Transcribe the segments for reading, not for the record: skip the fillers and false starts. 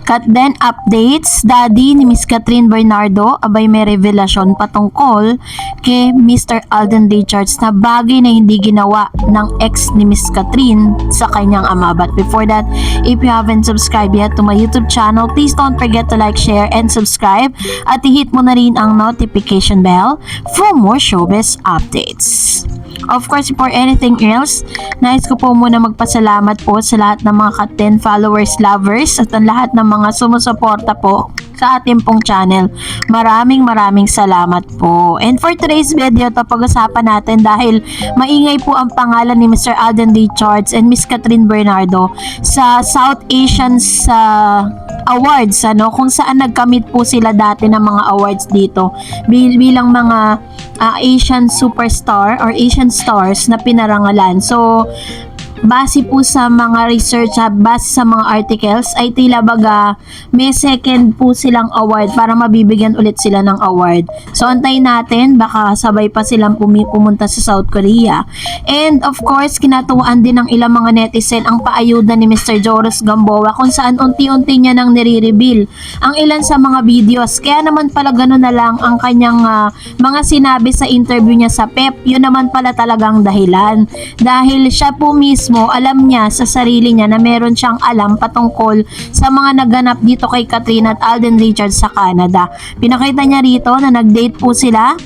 Cut then updates, daddy ni Miss Catherine Bernardo, abay may revelasyon patungkol kay Mr. Alden Richards na bagay na hindi ginawa ng ex ni Miss Catherine sa kanyang ama. But before that, if you haven't subscribed yet to my YouTube channel, please don't forget to like, share, and subscribe at i-hit mo na rin ang notification bell for more showbiz updates. Of course, before anything else, nais ko po muna magpasalamat po sa lahat ng mga Kat10 followers, lovers, at ang lahat ng mga sumusuporta po sa ating pong channel. Maraming salamat po. And for today's video, ito pag-usapan natin dahil maingay po ang pangalan ni Mr. Alden Richards and Miss Catherine Bernardo sa South Asian Awards, kung saan nagkamit po sila dati ng mga awards dito bilang mga Asian superstar or Asian stars na pinarangalan. So, base po sa mga research at base sa mga articles ay tila baga may second po silang award para mabibigyan ulit sila ng award. So antayin natin, baka sabay pa silang pumunta sa South Korea. And of course, kinatuwaan din ng ilang mga netizen ang paayuda ni Mr. Joros Gamboa kung saan unti-unti niya nang nire-reveal ang ilan sa mga videos. Kaya naman pala gano'n na lang ang kanyang mga sinabi sa interview niya sa PEP. Yun naman pala talagang dahilan. Dahil siya po mismo alam niya sa sarili niya na meron siyang alam patungkol sa mga naganap dito kay Catherine at Alden Richards sa Canada. Pinakita niya rito na nag-date po sila,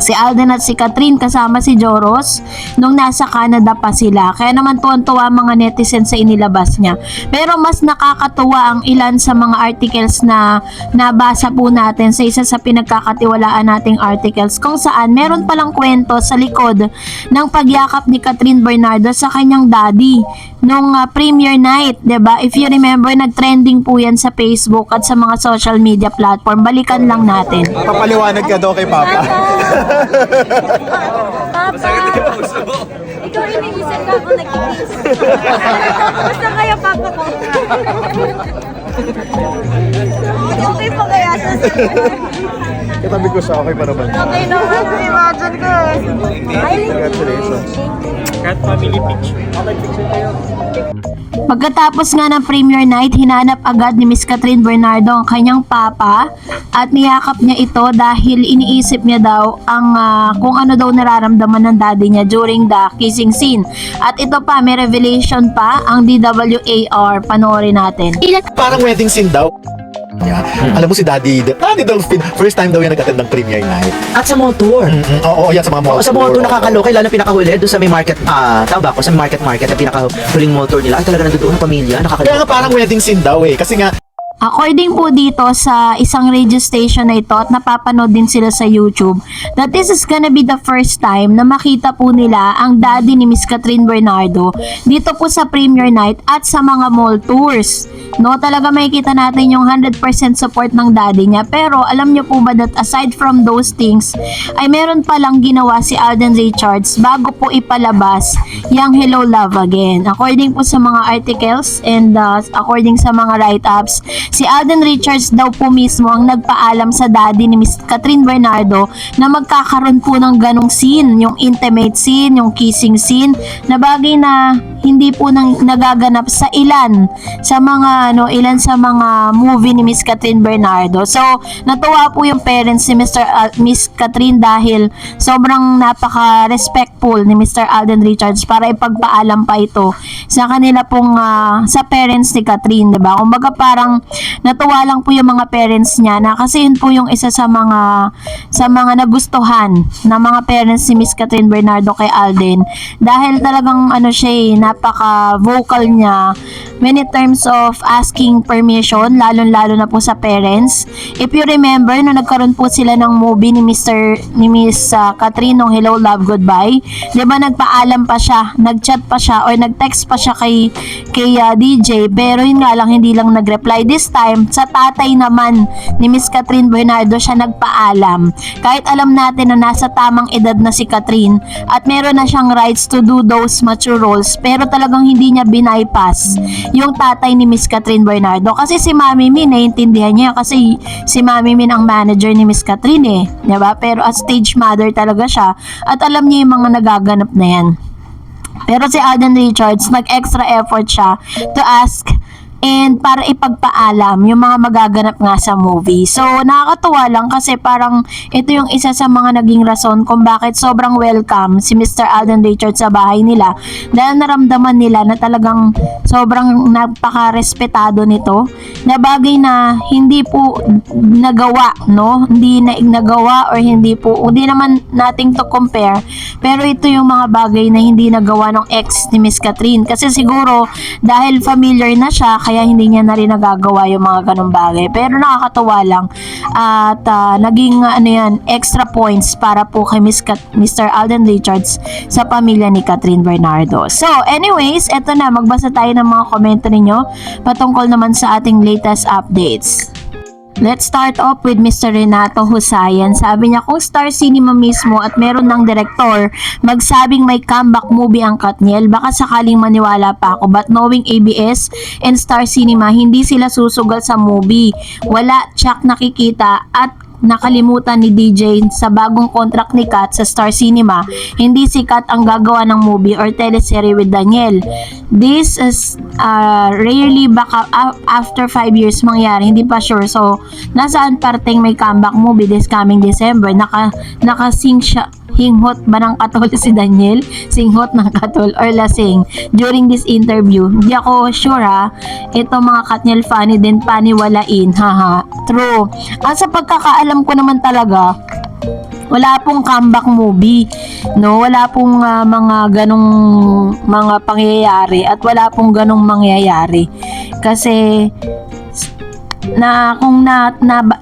si Alden at si Catherine kasama si Joros nung nasa Canada pa sila. Kaya naman tuwan-tuwa mga netizens sa inilabas niya. Pero mas nakakatuwa ang ilan sa mga articles na nabasa po natin sa isa sa pinagkakatiwalaan nating articles kung saan meron palang kwento sa likod ng pagyakap ni Catherine Bernardo sa kanyang daddy nung premiere night, 'di ba? If you remember, nag-trending po 'yan sa Facebook at sa mga social media platform. Balikan lang natin. Papaliwanag ka daw kay Papa. Papa! Ikaw iniisip ka ako nag-iis. Basta kaya Papa ko. Okay pa kaya sa Katabi ko siya, okay pa naman. Okay naman, imagine ko eh. Congratulations. Cat family picture. Okay, picture tayo. Pagkatapos nga ng premiere night, hinanap agad ni Miss Catherine Bernardo ang kanyang papa at niyakap niya ito dahil iniisip niya daw ang kung ano daw nararamdaman ng daddy niya during the kissing scene. At ito pa, may revelation pa ang DWAR. Panoorin natin. Parang wedding scene daw. Yeah. Alam mo si Daddy Dolphin, first time daw yan nag-attend ng premiere night. At sa mall tour. Oo, yan sa mga mall Oo, sa mall tour nakakaloka, lalo na pinakahuli doon sa may market, tawag ako, sa market na pinakahuling mall tour nila. Ay talaga nandoon ang pamilya, nakakaloka. Kaya nga parang wedding scene daw kasi nga According po dito sa isang radio station na ito at napapanood din sila sa YouTube, that this is gonna be the first time na makita po nila ang daddy ni Miss Catherine Bernardo dito po sa premiere night at sa mga mall tours. No, talaga makikita natin yung 100% support ng daddy niya. Pero alam niyo po ba that aside from those things, ay meron palang ginawa si Alden Richards bago po ipalabas yung Hello Love Again. According po sa mga articles and according sa mga write-ups, si Alden Richards daw po mismo ang nagpaalam sa daddy ni Miss Catherine Bernardo na magkakaroon po ng ganong scene, yung intimate scene, yung kissing scene, na bagay na hindi po nagaganap sa ilan sa mga movie ni Miss Catherine Bernardo. So, natuwa po yung parents ni Miss Catherine dahil sobrang napaka-respectful ni Mr. Alden Richards para ipagpaalam pa ito sa kanila pong sa parents ni Catherine, 'di ba? Kumbaga parang natuwa lang po yung mga parents niya na kasi yun po yung isa sa mga nagustuhan na mga parents ni Miss Catherine Bernardo kay Alden dahil talagang siya napaka-vocal niya when in terms of asking permission, lalo na po sa parents. If you remember, nung nagkaroon po sila ng movie ni Miss Catherine nung Hello Love Goodbye, 'di ba nagpaalam pa siya, nagchat pa siya or nagtext pa siya kay DJ, pero yun nga lang hindi lang nagreply. This time, sa tatay naman ni Miss Catherine Bernardo siya nagpaalam. Kahit alam natin na nasa tamang edad na si Catherine at meron na siyang rights to do those mature roles, pero talagang hindi niya bypass yung tatay ni Miss Catherine Bernardo. Kasi si Mami Min, naiintindihan niya kasi si Mami Min ang manager ni Miss Catherine diba? Pero as stage mother talaga siya at alam niya yung mga nagaganap na yan. Pero si Alden Richards, nag-extra effort siya to ask and para ipagpaalam yung mga magaganap nga sa movie. So, nakakatuwa lang kasi parang ito yung isa sa mga naging rason kung bakit sobrang welcome si Mr. Alden Richards sa bahay nila dahil naramdaman nila na talagang sobrang napaka-respetado nito na bagay na hindi po nagawa, no? Hindi na nagawa or hindi naman nating to compare, pero ito yung mga bagay na hindi nagawa ng ex ni Miss Catherine kasi siguro dahil familiar na siya kaya hindi niya na rin nagagawa yung mga ganong bagay. Pero nakakatawa lang at naging extra points para po kay Mr. Alden Richards sa pamilya ni Catherine Bernardo. So anyways, eto na, magbasa tayo ng mga komento ninyo patungkol naman sa ating latest updates. Let's start off with Mr. Renato Husayan. Sabi niya, kung Star Cinema mismo at meron ng direktor magsabing may comeback movie ang Katniel, baka sakaling maniwala pa ako. But knowing ABS and Star Cinema, hindi sila susugal sa movie. Wala tsak nakikita at nakalimutan ni DJ sa bagong contract ni Kat sa Star Cinema, hindi si Kat ang gagawa ng movie or teleserye with Daniel. This is rarely baka after 5 years mangyari, hindi pa sure. So, nasaan parteng may comeback movie this coming December? Nakasing siya. Hinghot ba ng katol si Daniel? Singhot ng katol or lasing during this interview? Hindi ako sure ha. Ito mga Katniel funny din paniwalain. Haha. True. Sa pagkakaalam ko naman talaga, wala pong comeback movie. No, wala pong mga ganong mga pangyayari at wala pong ganong mangyayari. Kasi kung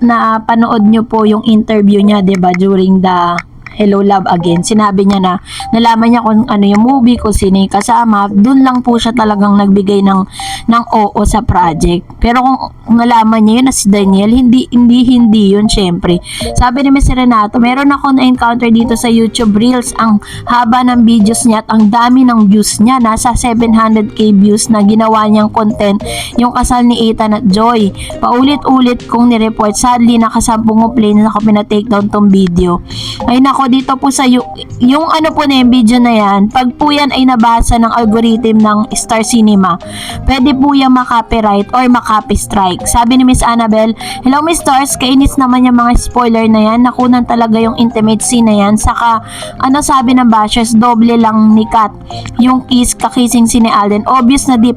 napanood nyo po yung interview niya, 'di ba, during the Hello Love Again, sinabi niya na nalaman niya kung ano yung movie, kung sino yung kasama, dun lang po siya talagang nagbigay ng oo sa project. Pero kung nalaman niya yun na si Daniel, hindi yun syempre. Sabi ni Mr. Renato, meron ako na-encounter dito sa YouTube Reels, ang haba ng videos niya at ang dami ng views niya, nasa 700k views na ginawa niyang content, yung kasal ni Ethan at Joy. Paulit-ulit kong nireport, sadly nakasampung complaint na ako pina-take down tong video. Ay nako, dito po sa yung ano po na yung video na yan, pag po yan ay nabasa ng algorithm ng Star Cinema, pwede po yan makopyright or makopy strike. Sabi ni Miss Annabel, hello Miss Stars, kainis naman yung mga spoiler na yan, nakunan talaga yung intimate scene na yan, saka ano sabi ng bashers, doble lang ni Kat yung kakissing si ni Alden. Obvious na di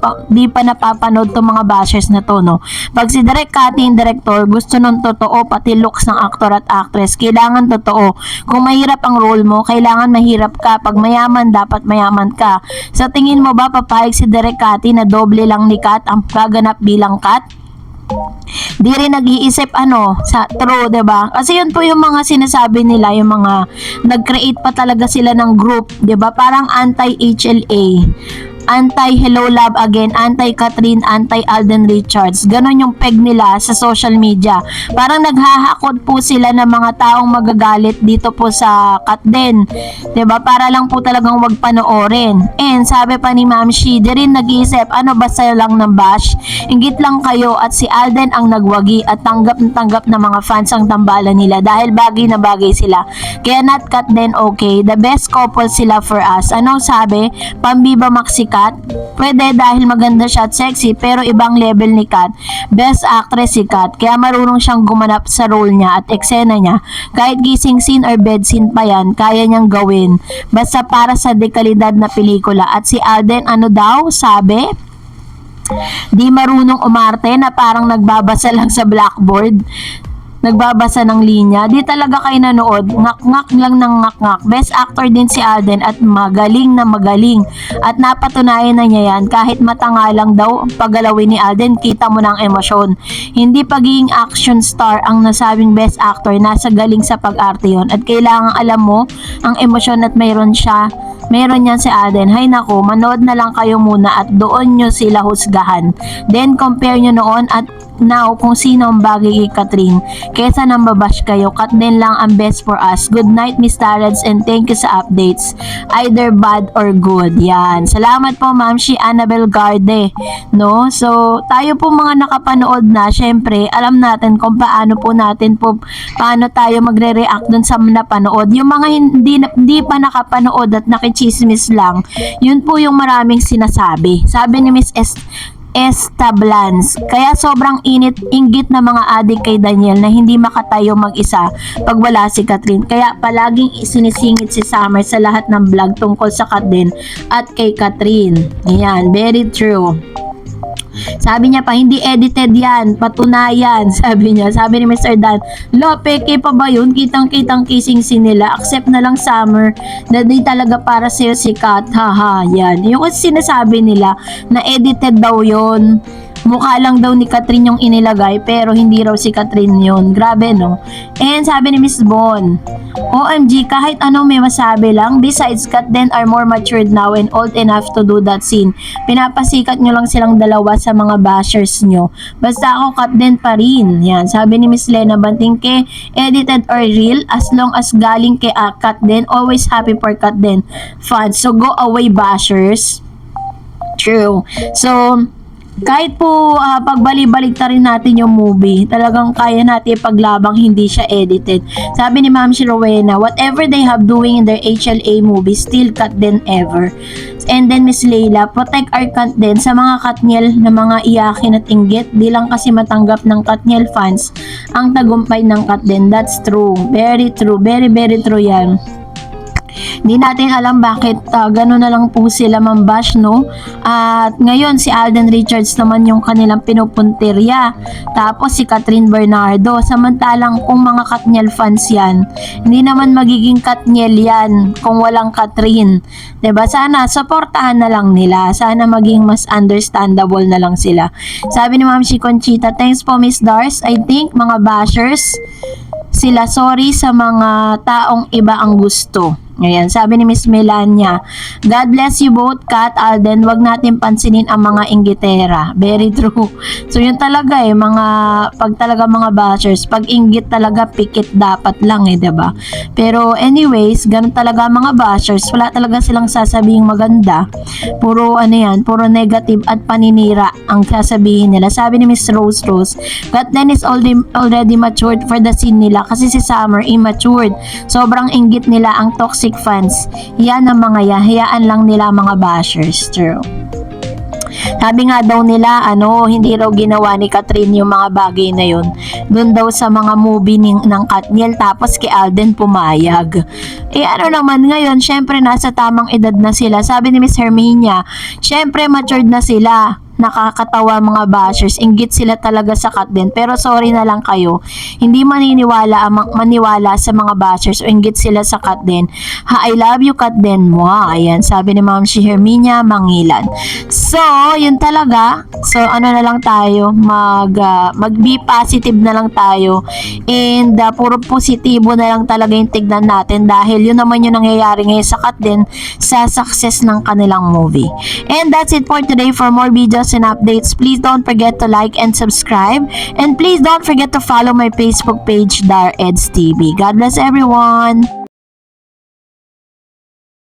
pa napapanood tong mga bashers na to, no? Pag si Direk Cathy yung director, gusto ng totoo, pati looks ng actor at actress, kailangan totoo. Kung mahirap ang role mo, kailangan mahirap ka. Pag mayaman, dapat mayaman ka. Sa tingin mo ba papayag si Direk Cathy na doble lang ni Kat ang gaganap bilang Kat? Di rin nag-iisip sa true, 'di ba? Kasi yun po yung mga sinasabi nila, yung mga nag-create pa talaga sila ng group, 'di ba? Parang anti-HLA, anti-Hello Love Again, anti-Catherine, anti-Alden Richards. Ganon yung peg nila sa social media. Parang naghahakot po sila ng mga taong magagalit dito po sa Kat din. 'Di ba? Para lang po talagang wag panoorin. And sabi pa ni Ma'am Shi, di rin nag-iisip, basta lang ng bash. Inggit lang kayo at si Alden ang nagwagi at tanggap na mga fans ang tambalan nila dahil bagay na bagay sila. Kaya not Kat din okay. The best couple sila for us. Anong sabi? Pambiba Max si Kat? Pwede dahil maganda siya at sexy, pero ibang level ni Kat. Best actress si Kat, kaya marunong siyang gumanap sa role niya at eksena niya. Kahit gising scene or bed scene pa yan, kaya niyang gawin. Basta para sa dekalidad na pelikula. At si Alden, sabi? Di marunong umarte na parang nagbabasa lang sa blackboard. Nagbabasa ng linya. Di talaga kayo nanood. Ngak-ngak lang ng ngak-ngak. Best actor din si Alden at magaling na magaling. At napatunayan na niya yan. Kahit matanga lang daw paggalawin ni Alden, kita mo ng emosyon. Hindi pagiging action star ang nasabing best actor. Nasa galing sa pag-arte yun. At kailangan alam mo ang emosyon at mayroon yan si Alden. Hay nako, manood na lang kayo muna at doon nyo sila husgahan. Then compare nyo noon at now kung sino ang bagay kay Catherine. Kesa nang babash kayo, Kat din lang ang best for us. Good night Miss Tareds and thank you sa updates. Either bad or good. Yan. Salamat po Ma'am Shi Annabel Garde. No? So, tayo po mga nakapanood na, syempre, alam natin kung paano tayo magre-react dun sa napanood. Yung mga hindi pa nakapanood at nakichismis lang, yun po yung maraming sinasabi. Sabi ni Miss Establans. Kaya sobrang inggit na mga adik kay Daniel na hindi makatayo mag-isa pag wala si Catherine. Kaya palaging sinisingit si Summer sa lahat ng vlog tungkol sa Katden at kay Catherine. Ayan, very true. Sabi niya pa, hindi edited yan, patunayan, sabi niya. Sabi ni Mr. Dan, lo, peke pa ba yun? Kitang-kitang kissing scene nila. Accept na lang, Summer, na di talaga para sa'yo si Kat. Haha, yan. Yung kasi sinasabi nila na edited daw yun. Mukha lang daw ni Catherine yung inilagay, pero hindi raw si Catherine yun. Grabe, no? And sabi ni Miss Bon, OMG, kahit anong may masabi lang, besides Katden are more matured now and old enough to do that scene. Pinapasikat nyo lang silang dalawa sa mga bashers nyo. Basta ako Katden pa rin. Yan, sabi ni Miss Lena Bantingke, edited or real, as long as galing kay Katden, always happy for Katden fans. So go away bashers. True. So, kahit po pagbalik-balik ta rin natin yung movie, talagang kaya natin paglabang hindi siya edited. Sabi ni Ma'am Rowena, whatever they have doing in their HLA movie, still cut them ever. And then Miss Leila, protect our Katden sa mga Katniel na mga iyakin at inggit. Di lang kasi matanggap ng Katniel fans ang tagumpay ng Katden. That's true. Very true. Very, very true yan. Hindi natin alam bakit gano'n na lang po sila mambash, no? At ngayon, si Alden Richards naman yung kanilang pinupuntirya. Tapos si Catherine Bernardo. Samantalang kung mga Katniel fans yan, hindi naman magiging Katniel yan kung walang Catherine. 'Di ba? Sana supportahan na lang nila. Sana maging mas understandable na lang sila. Sabi ni Ma'am Conchita, thanks po Miss Dars. I think mga bashers sila, sorry sa mga taong iba ang gusto. Ayan, sabi ni Miss Melania, God bless you both, Kat, Alden, wag natin pansinin ang mga inggitera. Very true. So yun talaga pag talaga mga bashers, pag inggit talaga, pikit dapat lang diba? Pero anyways, ganun talaga mga bashers, wala talaga silang sasabing maganda. Puro puro negative at paninira ang sasabihin nila. Sabi ni Miss Rose, Katden is already matured for the scene nila kasi si Summer immatured. Sobrang inggit nila ang toxic fans. Yan ang mga hayaan lang nila mga bashers. True. Sabi nga daw nila, hindi raw ginawa ni Catherine yung mga bagay na yun. Doon daw sa mga movie ng Katniel, tapos kay Alden pumayag. Naman ngayon, syempre nasa tamang edad na sila. Sabi ni Miss Herminia, syempre matured na sila. Nakakatawa mga bashers, inggit sila talaga sa Katden, pero sorry na lang kayo, hindi maniwala sa mga bashers o inggit sila sa Katden. I love you Katden mo. Ayan, sabi ni Ma'am Herminia Mangilan. So, yun talaga. So, na lang tayo, mag-be positive na lang tayo, and puro positibo na lang talaga yung tignan natin, dahil yun naman yung nangyayari ngayon sa Katden sa success ng kanilang movie. And that's it for today. For more videos and updates, please don't forget to like and subscribe, and please don't forget to follow my Facebook page, Dar Eds TV. God bless everyone.